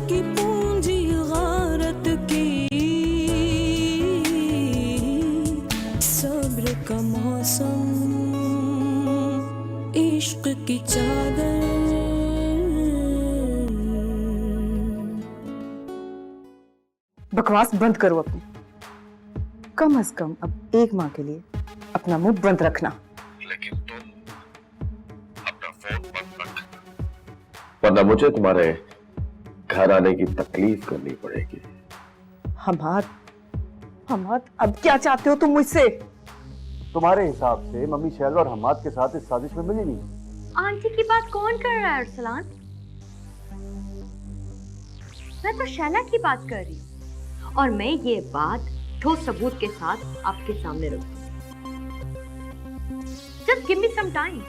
की पूंजी गारत की, सब्र का मौसम, इश्क की चादर। बकवास बंद करो अपनी। कम से कम अब एक माह के लिए अपना मुंह बंद रखना। लेकिन तुम अपना फोन बंद रखना, वरना मुझे तुम्हारे घर आने की तकलीफ करनी पड़ेगी। हमाद, अब क्या चाहते हो तुम मुझसे? तुम्हारे हिसाब से मम्मी शैला और हमाद के साथ इस साजिश में मिली नहीं। आंटी की बात कौन कर रहा है अरसलान? मैं तो शैला की बात कर रही हूँ और मैं ये बात ठोस सबूत के साथ आपके सामने रखूंगी। Just give me some time.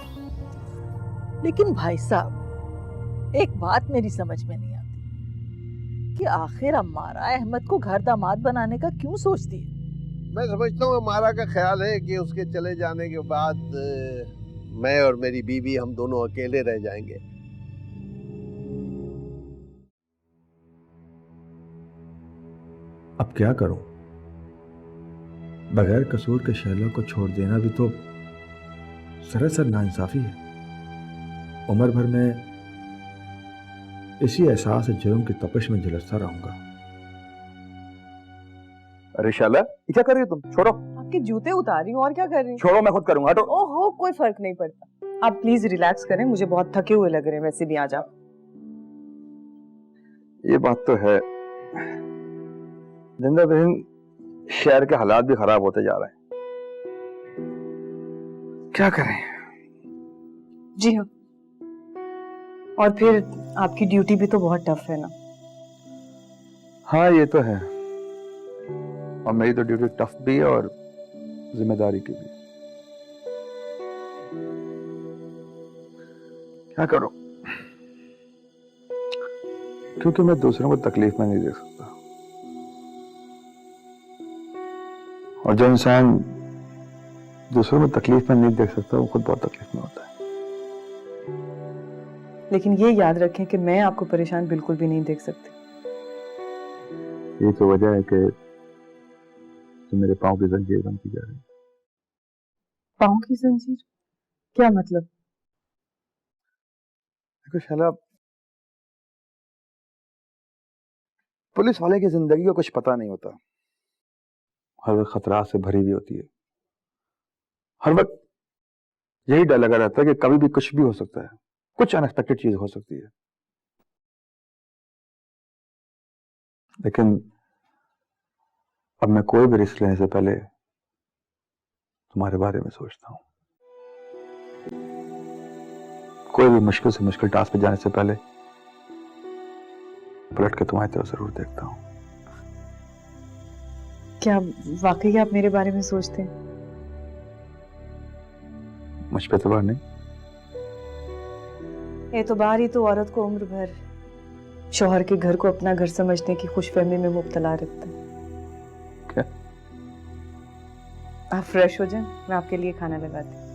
लेकिन भाई साहब, एक बात मेरी समझ में नहीं आती कि आखिर अम्मारा अहमद को घर दामाद बनाने का क्यों सोचती है? मैं समझता हूँ हमारा का ख्याल है कि उसके चले जाने के बाद मैं और मेरी बीवी हम दोनों अकेले रह जाएंगे। अब क्या करूं? बगैर कसूर के शैला को छोड़ देना भी तो सरासर नाइंसाफी है। उम्र भर में इसी एहसास जुर्म की तपिश में झुलसता रहूंगा। अरे शैला, ये क्या कर रही हो तुम? छोड़ो। आपके जूते उतार रही हूँ और क्या कर रही हूँ? छोड़ो, मैं खुद करूंगा। हटो। ओहो, कोई फर्क नहीं पड़ता। आप प्लीज रिलैक्स करें, मुझे बहुत थके हुए लग रहे हैं। वैसे भी आ जाओ। ये बात तो है जिंदा बहन, शहर के हालात भी खराब होते जा रहे हैं। क्या करें? जी हाँ, और फिर आपकी ड्यूटी भी तो बहुत टफ है ना। हाँ, ये तो है, और मेरी तो ड्यूटी टफ भी है और जिम्मेदारी की भी। क्या करूं? क्योंकि मैं दूसरों को तकलीफ में नहीं देख सकता, और जो इंसान दूसरों में तकलीफ में नहीं देख सकता वो खुद बहुत तकलीफ में होता है। लेकिन ये याद रखें कि मैं आपको परेशान बिल्कुल भी नहीं देख सकती। ये तो वजह है कि तो मेरे पाँव की जंजीर बनती जा रही है। पाँव की जंजीर? क्या मतलब? देखो शैला, पुलिस वाले की जिंदगी का कुछ पता नहीं होता। हर वक्त खतरा से भरी हुई होती है। हर वक्त यही डर लगा रहता है कि कभी भी कुछ भी हो सकता है, कुछ अनएक्सपेक्टेड चीज हो सकती है। लेकिन अब मैं कोई भी रिस्क लेने से पहले तुम्हारे बारे में सोचता हूं। कोई भी मुश्किल से मुश्किल टास्क पे जाने से पहले पलट के तुम्हारी तरफ जरूर देखता हूं। क्या वाकई आप मेरे बारे में सोचते हैं? मुझ पे एतबार नहीं? एतबार ही तो औरत को उम्र भर शौहर के घर को अपना घर समझने की खुशफहमी में मुब्तला रखता है। क्या? आप फ्रेश हो जाएं, मैं आपके लिए खाना लगाती हूँ।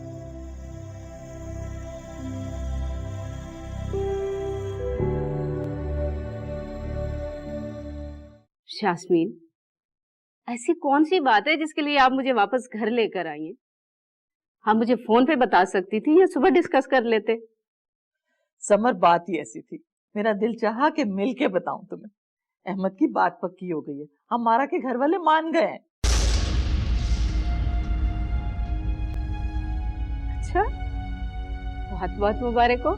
यास्मीन, ऐसी कौन सी बात है जिसके लिए आप मुझे वापस घर लेकर आई हैं? आप मुझे फोन पे बता सकती थी या सुबह डिस्कस कर लेते। समर, बात ही ऐसी थी, मेरा दिल चाहा कि मिल के बताऊं तुम्हें। अहमद की बात पक्की हो गई है, हमारा के घर वाले मान गए हैं। अच्छा, बहुत बहुत मुबारक हो।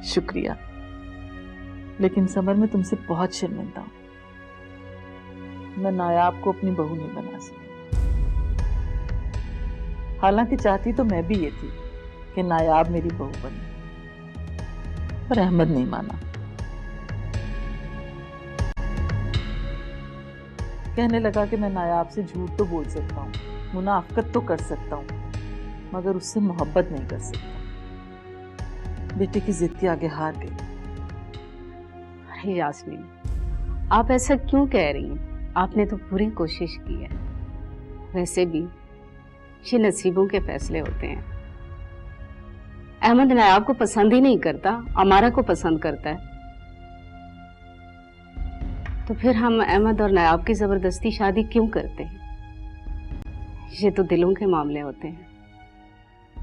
शुक्रिया, लेकिन समर मैं तुमसे बहुत शर्मिंदा हूं। मैं नायाब को अपनी बहू नहीं बना सकती। हालांकि चाहती तो मैं भी ये थी कि नायाब मेरी बहू बने, पर अहमद नहीं माना। कहने लगा कि मैं नायाब से झूठ तो बोल सकता हूँ, मुनाफकत तो कर सकता हूँ, मगर उससे मोहब्बत नहीं कर सकता। बेटे की जिद के आगे हार गई। अरे यास्मीन, आप ऐसा क्यों कह रही हैं? आपने तो पूरी कोशिश की है। वैसे भी ये नसीबों के फैसले होते हैं। अहमद नायाब को पसंद ही नहीं करता, अमारा को पसंद करता है। तो फिर हम अहमद और नायाब की जबरदस्ती शादी क्यों करते हैं? ये तो दिलों के मामले होते हैं,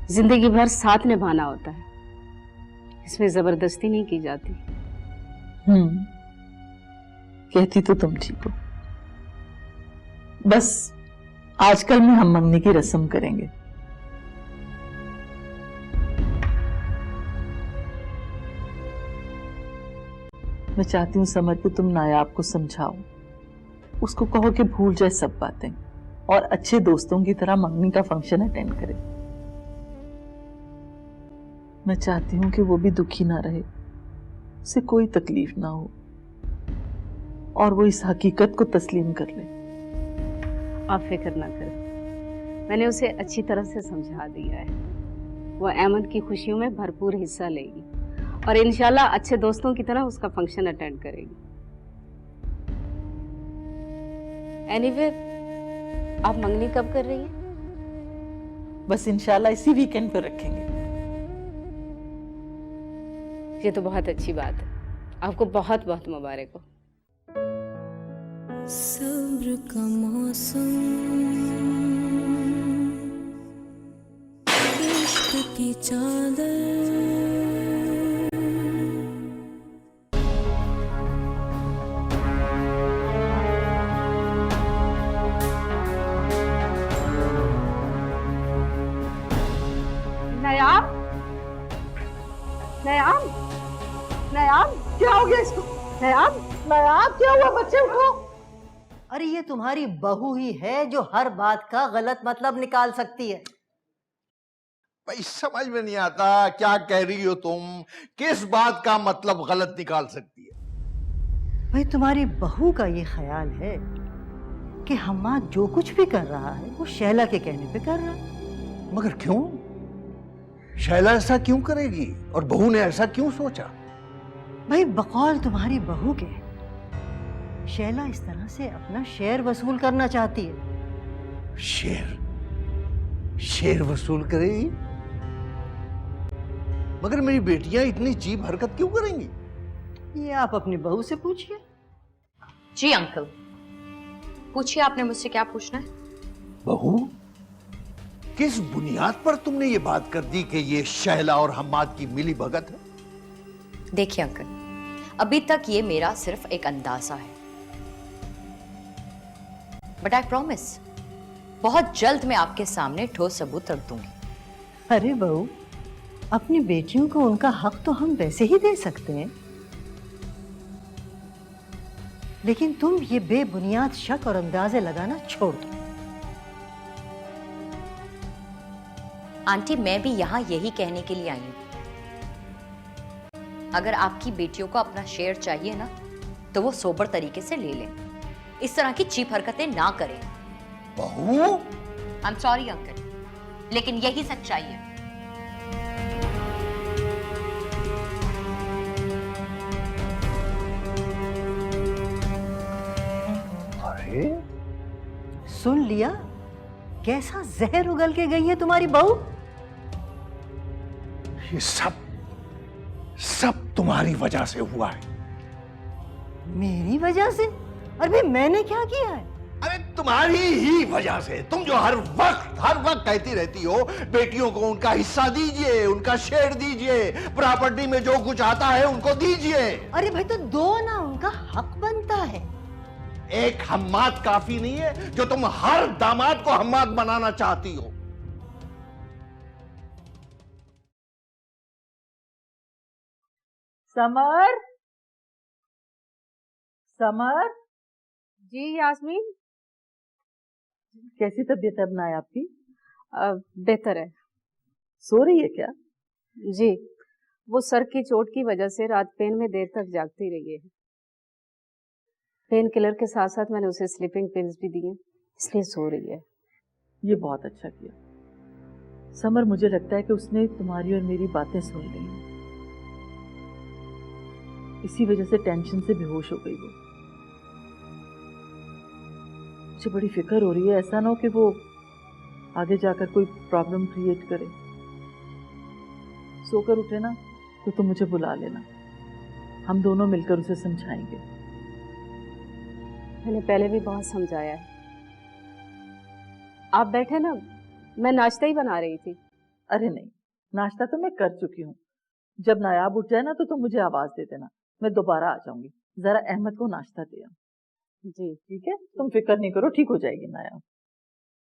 जिंदगी भर साथ निभाना होता है, इसमें जबरदस्ती नहीं की जाती। कहती तो तुम ठीक हो। बस आजकल में हम मंगनी की रस्म करेंगे। मैं चाहती हूँ समर कि तुम नायाब को समझाओ, उसको कहो कि भूल जाए सब बातें और अच्छे दोस्तों की तरह मंगनी का फंक्शन अटेंड करे। मैं चाहती हूँ कि वो भी दुखी ना रहे, उसे कोई तकलीफ ना हो और वो इस हकीकत को तस्लीम कर ले। आप फिक्र ना करें, मैंने उसे अच्छी तरह से समझा दिया है। वो अहमद की खुशियों में भरपूर हिस्सा लेगी और इंशाल्लाह अच्छे दोस्तों की तरह उसका फंक्शन अटेंड करेगी। एनीवे, आप मंगनी कब कर रही हैं? बस इंशाल्लाह इसी वीकेंड पर रखेंगे। ये तो बहुत अच्छी बात है, आपको बहुत बहुत मुबारक हो। सब्र का मौसम, इश्क की चादर, नायाब, नायाब, नायाब, क्या हो गया इसको? नायाब, नायाब, क्या हुआ? बच्चे उठो। अरे ये तुम्हारी बहू ही है जो हर बात का गलत मतलब निकाल सकती है। भाई समझ में नहीं आता क्या कह रही हो तुम, किस बात का मतलब गलत निकाल सकती है? भाई तुम्हारी बहू का ये ख्याल है कि हम्माद जो कुछ भी कर रहा है वो शैला के कहने पे कर रहा है। मगर क्यों? शैला ऐसा क्यों करेगी और बहू ने ऐसा क्यों सोचा? भाई बकौल तुम्हारी बहू के शैला इस तरह से अपना शेयर वसूल करना चाहती है। शेर वसूल करेगी? मगर मेरी बेटियां इतनी चीप हरकत क्यों करेंगी? ये आप अपनी बहू से पूछिए। जी अंकल, पूछिए, आपने मुझसे क्या पूछना है? बहू, किस बुनियाद पर तुमने ये बात कर दी कि ये शैला और हम्माद की मिली भगत है? देखिए अंकल, अभी तक ये मेरा सिर्फ एक अंदाजा है, बट आई प्रॉमिस बहुत जल्द मैं आपके सामने ठोस सबूत रख दूंगी। अरे बहू, अपनी बेटियों को उनका हक तो हम वैसे ही दे सकते हैं, लेकिन तुम ये बेबुनियाद शक और अंदाजे लगाना छोड़ दो। आंटी, मैं भी यहां यही कहने के लिए आई हूं, अगर आपकी बेटियों को अपना शेयर चाहिए ना तो वो सोबर तरीके से ले लें, इस तरह की चीप हरकतें ना करें। बहू, आई एम सॉरी अंकल, लेकिन यही सच्चाई है। अरे सुन लिया कैसा जहर उगल के गई है तुम्हारी बहू? ये सब तुम्हारी वजह से हुआ है। मेरी वजह से? अरे मैंने क्या किया है? अरे तुम्हारी ही वजह से। तुम जो हर वक्त कहती रहती हो बेटियों को उनका हिस्सा दीजिए, उनका शेयर दीजिए, प्रॉपर्टी में जो कुछ आता है उनको दीजिए। अरे भाई तो दो ना, उनका हक बनता है। एक हम्माद काफी नहीं है जो तुम हर दामाद को हम्माद बनाना चाहती हो? Summer, summer. जी यास्मीन, कैसी तबीयत है अब नायाब की? बेहतर है। सो रही है क्या? जी, वो सर की चोट की वजह से रात पेन में देर तक जागती रही है। पेन किलर के साथ साथ मैंने उसे स्लीपिंग पिल्स भी दिए, इसलिए सो रही है। ये बहुत अच्छा किया समर। मुझे लगता है कि उसने तुम्हारी और मेरी बातें सुन ली, इसी वजह से टेंशन से बेहोश हो गई वो। मुझे बड़ी फिक्र हो रही है, ऐसा ना हो कि वो आगे जाकर कोई प्रॉब्लम क्रिएट करे। सोकर उठे ना तो तुम मुझे बुला लेना, हम दोनों मिलकर उसे समझाएंगे। मैंने पहले भी बहुत समझाया है। आप बैठे ना, मैं नाश्ता ही बना रही थी। अरे नहीं, नाश्ता तो मैं कर चुकी हूँ। जब नायाब उठ जाए ना तो तुम मुझे आवाज दे देना, मैं दोबारा आ जाऊंगी। जरा अहमद को नाश्ता दे आओ। जी ठीक है, तुम फिक्र नहीं करो, ठीक हो जाएगी नायाब।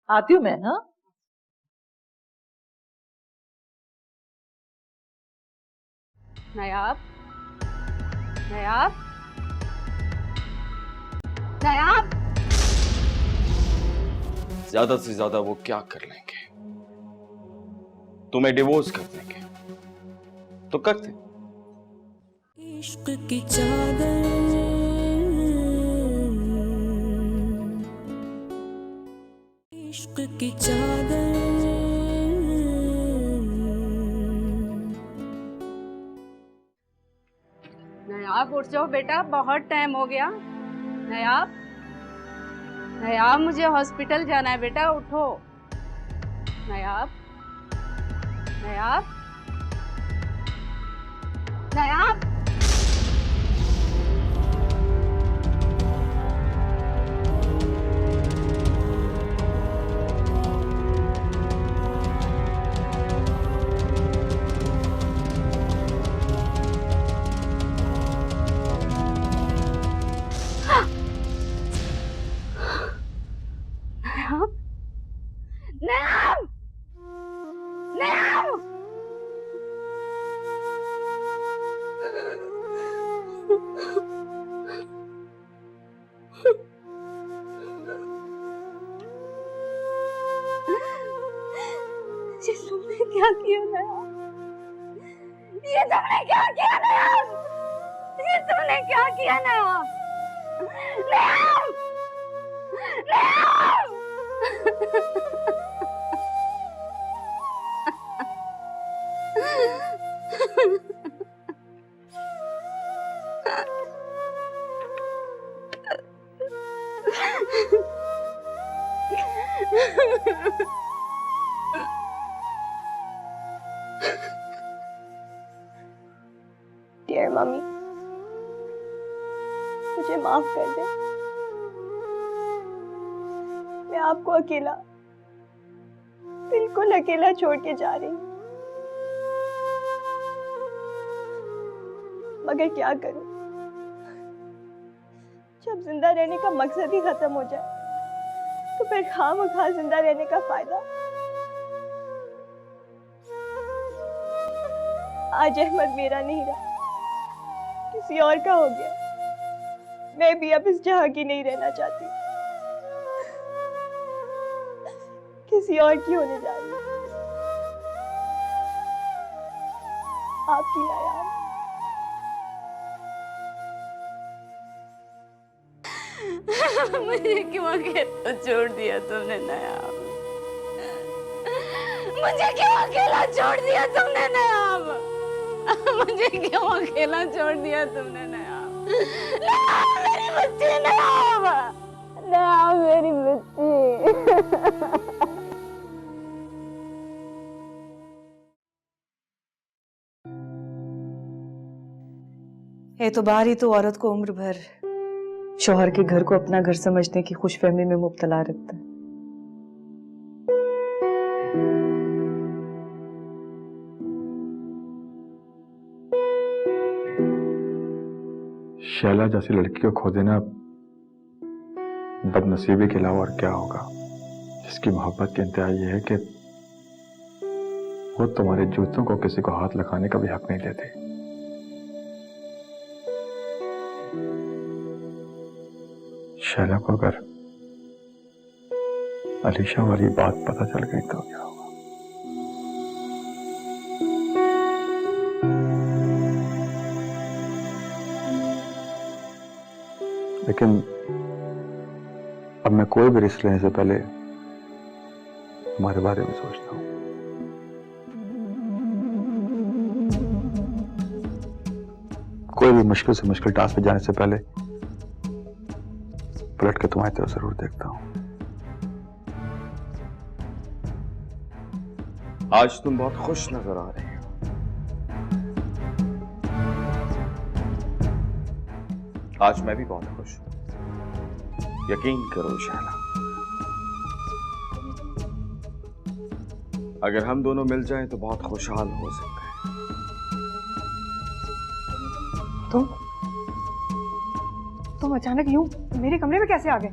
आती हूँ मैं। हाँ, नायाब, नायाब, नायाब। ज्यादा से ज्यादा वो क्या कर लेंगे? तुम्हें डिवोर्स कर देंगे तो करते। इश्क की चादर, इश्क की चादर, नायाब उठ जाओ बेटा, बहुत टाइम हो गया। नायाब, नायाब मुझे हॉस्पिटल जाना है बेटा, उठो। नायाब, नायाब, नायाब। नायाब, नायाब, ये तुमने क्या किया नायाब? ये तुमने क्या किया नायाब? ये तुमने क्या किया नायाब? नायाब, नायाब। डियर मम्मी, मुझे माफ कर दे। मैं आपको अकेला, बिल्कुल अकेला छोड़ के जा रही हूँ। मगर क्या करूं, जब जिंदा रहने का मकसद ही खत्म हो जाए तो फिर खामखा जिंदा रहने का फायदा। आज अहमद मेरा नहीं रहा, किसी और का हो गया। मैं भी अब इस जहां की नहीं रहना चाहती, किसी और की होने जा रही हूँ। आपकी नायाब। मुझे क्यों अकेला छोड़ दिया तुमने नायाब? मुझे क्यों अकेला छोड़ दिया तुमने नायाब? मुझे क्यों अकेला छोड़ दिया तुमने नायाब? नायाब मेरी बच्ची, नायाब, नायाब मेरी बच्ची। एतबार ही तो औरत को उम्र भर शौहर के घर को अपना घर समझने की खुशफहमी में मुब्तला रखता है। शैला जैसी लड़की को खो देना बदनसीबी के अलावा और क्या होगा, जिसकी मोहब्बत की इंतहा यह है कि वो तुम्हारे जूतों को किसी को हाथ लगाने का भी हक नहीं देते। शैला को अगर अलीशा वाली बात पता चल गई तो क्या होगा? लेकिन अब मैं कोई भी रिस्क लेने से पहले हमारे बारे में सोचता हूं। कोई भी मुश्किल से मुश्किल टास्क पे जाने से पहले पलट के तुम्हारी तरफ जरूर देखता हूं। आज तुम बहुत खुश नजर आ रही हो। आज मैं भी बहुत खुश हूं। यकीन करो शहला, अगर हम दोनों मिल जाएं तो बहुत खुशहाल हो सकते हैं। तुम अचानक यूं मेरे कमरे में कैसे आ गए?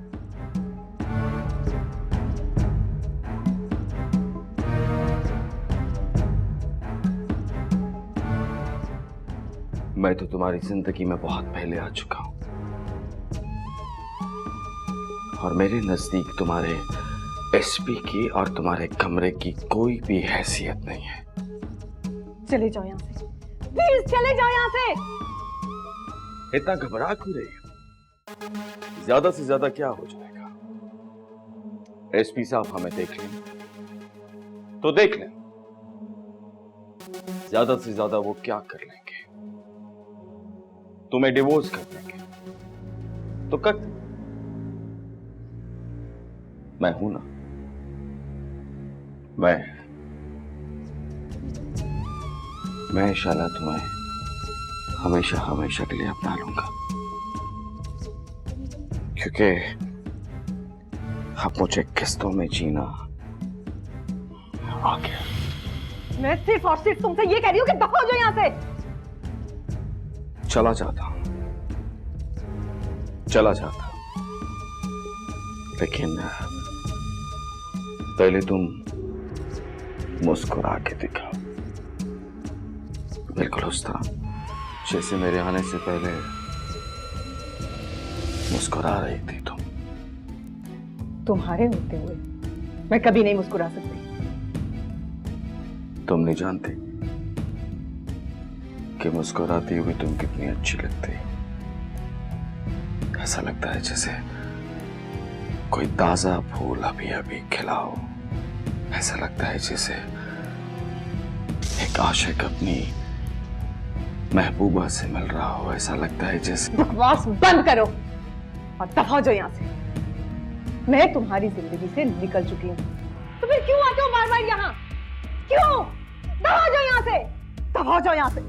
मैं तो तुम्हारी जिंदगी में बहुत पहले आ चुका हूं और मेरे नजदीक तुम्हारे एसपी की और तुम्हारे कमरे की कोई भी हैसियत नहीं है। चले जाओ यहाँ से, प्लीज चले जाओ यहाँ से। इतना घबरा क्यों रही हो? ज्यादा से ज्यादा क्या हो जाएगा? एसपी साहब हमें देख लें तो देख लें, ज्यादा से ज्यादा वो क्या कर लेंगे? तुम्हें डिवोर्स कर देंगे तो कर दें। मैं हूं ना, मैं शाला तुम्हें हमेशा हमेशा के लिए अपना लूंगा, क्योंकि अब मुझे किस्तों में जीना आ गया। मैं सिर्फ और सिर्फ तुमसे ये कह रही हूँ कि दफा हो जाओ यहाँ से। चला जाता, लेकिन पहले तुम मुस्कुरा के दिखाओ, बिल्कुल उस तरह जैसे मेरे आने से पहले मुस्कुरा रही थी तुम। तुम्हारे होते हुए मैं कभी नहीं मुस्कुरा सकती। तुम नहीं जानती कि मुस्कुराती हुई तुम कितनी अच्छी लगती। ऐसा लगता है जैसे कोई ताजा फूल अभी अभी खिला हो। ऐसा लगता है जैसे एक आशिक अपनी महबूबा से मिल रहा हो। ऐसा लगता है जैसे। बकवास बंद करो और दफा हो जाओ यहाँ से। मैं तुम्हारी जिंदगी से निकल चुकी हूँ, तो फिर क्यों आते हो बार बार यहाँ? क्यों? दफा हो जाओ यहाँ से, दफा हो जाओ यहाँ से।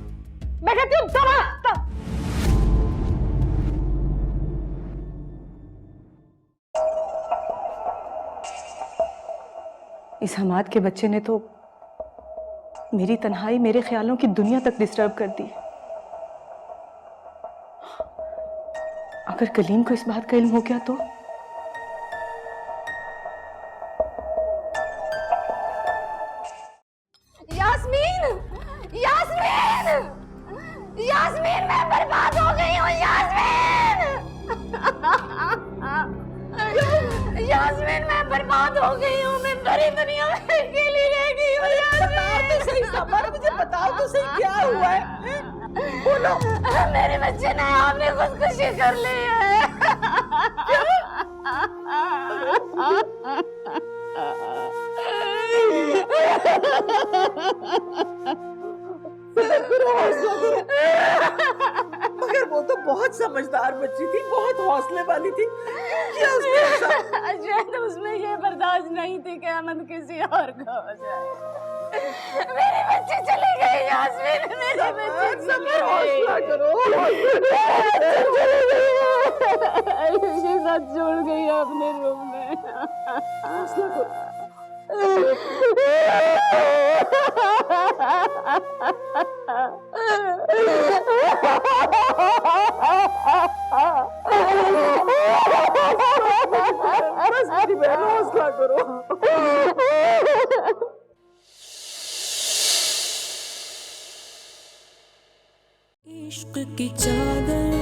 मैं कहती हूँ दफा। इस हमाद के बच्चे ने तो मेरी तन्हाई, मेरे ख्यालों की दुनिया तक डिस्टर्ब कर दी। अगर कलीम को इस बात का इल्म हो गया तो? यास्मीन, यास्मीन, यास्मीन, मैं बर्बाद हो गई हूँ। यास्मीन, यास्मीन, मैं बर्बाद हो गई हूँ। मैं बड़ी दुनिया में अकेली रह गई हूँ। यास्मीन, तो सही सबर, मुझे बताओ तो सही क्या हुआ है? बोलो। मेरे बच्चे ने आपने खुदकुशी कर ली है। मगर वो तो बहुत समझदार बच्ची थी, बहुत हौसले वाली थी। क्या उसने ऐसा? शायद उसमें ये बर्दाश्त नहीं थी कि अहमद किसी और को हो जाए। मेरी बच्ची चली गई यास्मीन, मेरी बच्ची चली गई। आयुषी साथ छोड़ गई अपने रूम में। हौसला करो। बस मेरी बहन, हौसला करो। इश्क की चादर,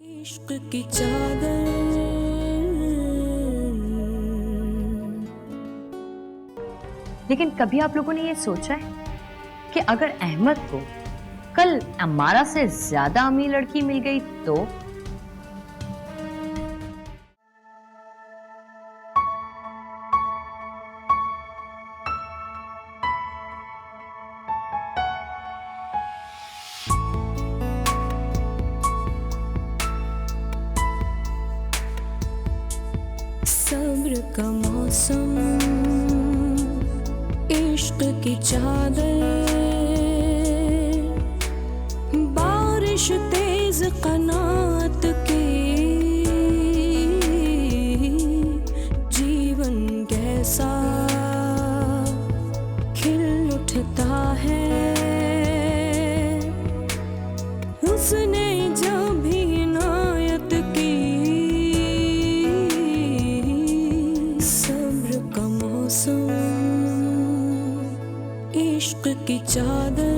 इश्क की चादर। लेकिन कभी आप लोगों ने ये सोचा है कि अगर अहमद को कल अम्मारा से ज्यादा अमीर लड़की मिल गई तो? सब्र का मौसम, इश्क की चादर, बारिश चादर